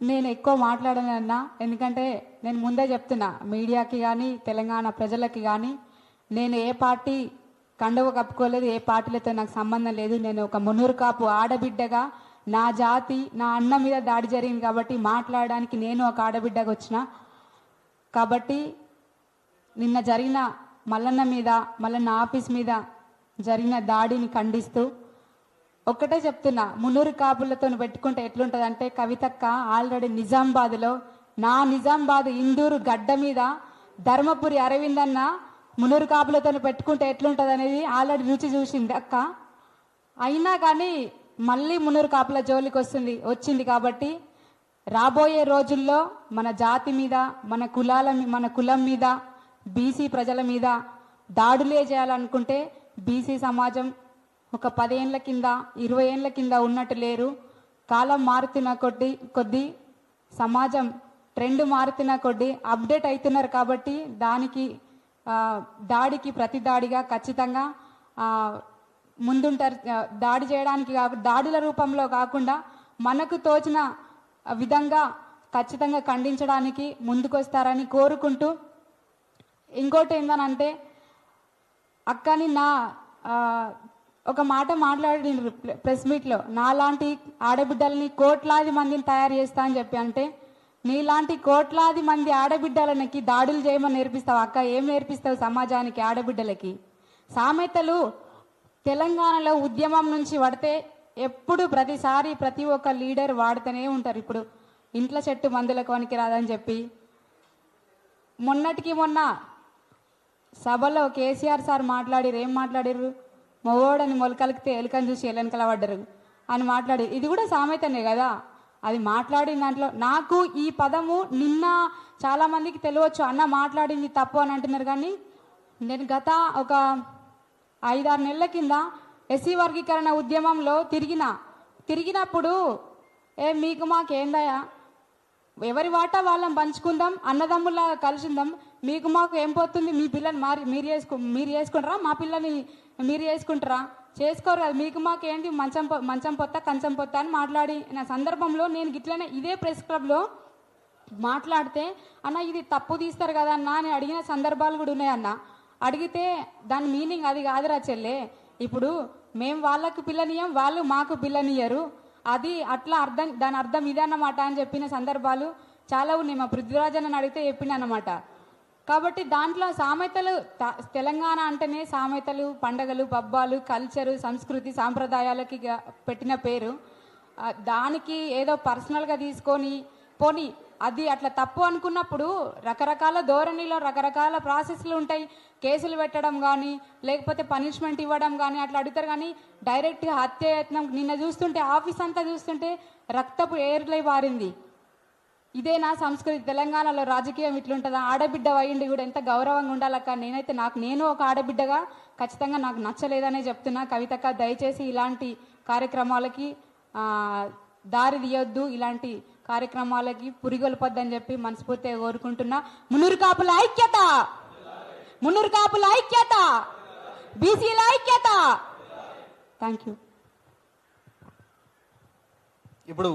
నేను ఎక్కువ మాట్లాడనన్నా, ఎందుకంటే నేను ముందే చెప్తున్నా మీడియాకి కానీ తెలంగాణ ప్రజలకి కానీ, నేను ఏ పార్టీ కండువ కప్పుకోలేదు, ఏ పార్టీలతో నాకు సంబంధం లేదు. నేను ఒక మున్నూరు కాపు ఆడబిడ్డగా నా జాతి నా అన్న మీద దాడి జరిగింది కాబట్టి మాట్లాడడానికి నేను ఒక ఆడబిడ్డగా వచ్చిన. కాబట్టి నిన్న జరిగిన మల్లన్న మీద, మల్లన్న ఆఫీస్ మీద జరిగిన దాడిని ఖండిస్తూ ఒక్కటే చెప్తున్నా, మున్నూరు కాపులతో పెట్టుకుంటే ఎట్లుంటుందంటే, కవితక్క ఆల్రెడీ నిజామాబాద్లో, నా నిజామాబాద్ ఇందూరు గడ్డ మీద ధర్మపురి అరవింద్ అన్న మున్నూరు కాపులతో పెట్టుకుంటే ఎట్లుంటుంది అనేది ఆల్రెడీ రుచి చూసింది అక్క. అయినా కానీ మళ్ళీ మున్నూరు కాపుల జోలికి వచ్చింది కాబట్టి రాబోయే రోజుల్లో మన జాతి మీద, మన కులం మీద, బీసీ ప్రజల మీద దాడులే చేయాలనుకుంటే బీసీ సమాజం ఒక 10 ఏళ్ల కింద 20 ఏళ్ల కింద ఉన్నట్టు లేరు. కాలం మారుతున్న కొద్దీ సమాజం ట్రెండ్ మారుతున్న కొద్దీ అప్డేట్ అవుతున్నారు. కాబట్టి దాడికి ప్రతి దాడిగా ఖచ్చితంగా ముందుంటారు. దాడి చేయడానికి దాడుల రూపంలో కాకుండా మనకు తోచిన విధంగా ఖచ్చితంగా ఖండించడానికి ముందుకొస్తారని కోరుకుంటూ, ఇంకోటి ఏందనంటే, అక్కని ఒక మాట మాట్లాడిండ్రు ప్రెస్ మీట్లో, నాలాంటి ఆడబిడ్డలని కోట్లాది మందిని తయారు చేస్తా అని చెప్పి. అంటే నీలాంటి కోట్లాది మంది ఆడబిడ్డలకి దాడులు చేయమని నేర్పిస్తావు అక్క? ఏం నేర్పిస్తావు సమాజానికి, ఆడబిడ్డలకి? సామెతలు తెలంగాణలో ఉద్యమం నుంచి పడితే ఎప్పుడు ప్రతిసారి ప్రతి ఒక్క లీడర్ వాడుతూనే ఉంటారు. ఇప్పుడు ఇంట్లో చెట్టు మందులకు వనికి రాదని చెప్పి, మొన్నటికి మొన్న సభలో కేసీఆర్ సార్ ఏం మాట్లాడిర్రు? మొగోడని మొలకలికితే ఎలుకని చూసి ఎలెనకల పడ్డరు అని మాట్లాడి, ఇది కూడా సామెతనే కదా. అది మాట్లాడిన దాంట్లో నాకు ఈ పదము నిన్న చాలా మందికి తెలియవచ్చు, అన్న మాట్లాడింది తప్పు అని అంటున్నారు. కానీ నేను గత ఒక 5-6 నెలల కింద ఎస్సీ వర్గీకరణ ఉద్యమంలో తిరిగినప్పుడు మీకు మాకేందయా, ఎవరి వాటా వాళ్ళని పంచుకుందాం, అన్నదమ్ముల్లా కలిసిందాం, మీకు మాకు ఏం పోతుంది, మీ పిల్లని మీరు చేసుకుంటారా, మా పిల్లని మీరు చేసుకుంటారా, చేసుకోరు కదా, మీకు మాకు ఏంటి, మంచం పొత్త కంచం పొత్త అని మాట్లాడిన సందర్భంలో నేను గిట్లనే ఇదే ప్రెస్ క్లబ్లో మాట్లాడితే, అన్న ఇది తప్పు తీస్తారు కదా అన్న అని అడిగిన సందర్భాలు కూడా ఉన్నాయన్న. అడిగితే దాని మీనింగ్ అది కాదురా చెల్లె, ఇప్పుడు మేము వాళ్ళకు పిల్లనియం, వాళ్ళు మాకు పిల్లనియరు, అది అట్లా దాని అర్థం ఇదే అన్నమాట అని చెప్పిన సందర్భాలు చాలా ఉన్నాయి. మా పృథ్వీరాజన్ అడిగితే చెప్పిన అన్నమాట. కాబట్టి దాంట్లో సామెతలు, తెలంగాణ అంటేనే సామెతలు, పండగలు, పబ్బాలు, కల్చరు, సంస్కృతి, సాంప్రదాయాలకి పెట్టిన పేరు. దానికి ఏదో పర్సనల్గా తీసుకొని పోని అది అట్లా తప్పు అనుకున్నప్పుడు రకరకాల ధోరణిలో రకరకాల ప్రాసెస్లు ఉంటాయి. కేసులు పెట్టడం కానీ, లేకపోతే పనిష్మెంట్ ఇవ్వడం కానీ అట్లా అడుగుతారు. కానీ డైరెక్ట్గా హత్యాయత్నం నిన్న చూస్తుంటే, ఆఫీస్ అంతా చూస్తుంటే రక్తపు ఏర్లై వారింది. ఇదే నా సంస్కృతి. తెలంగాణలో రాజకీయం ఇట్లుంటుందా? ఆడబిడ్డ అయ్యిండి కూడా ఎంత గౌరవంగా ఉండాలక్క. నేను ఒక ఆడబిడ్డగా ఖచ్చితంగా నాకు నచ్చలేదనే చెప్తున్నా. కవితక్క, దయచేసి ఇలాంటి కార్యక్రమాలకి దారి తీయొద్దు, ఇలాంటి కార్యక్రమాలకి పురిగొల్పొద్దని చెప్పి మనస్ఫూర్తిగా కోరుకుంటున్నా. మున్నూరు కాపుల ఐక్యత, మున్నూరు కాపుల ఐక్యత, బీసీల ఐక్యత. Thank you. ఇప్పుడు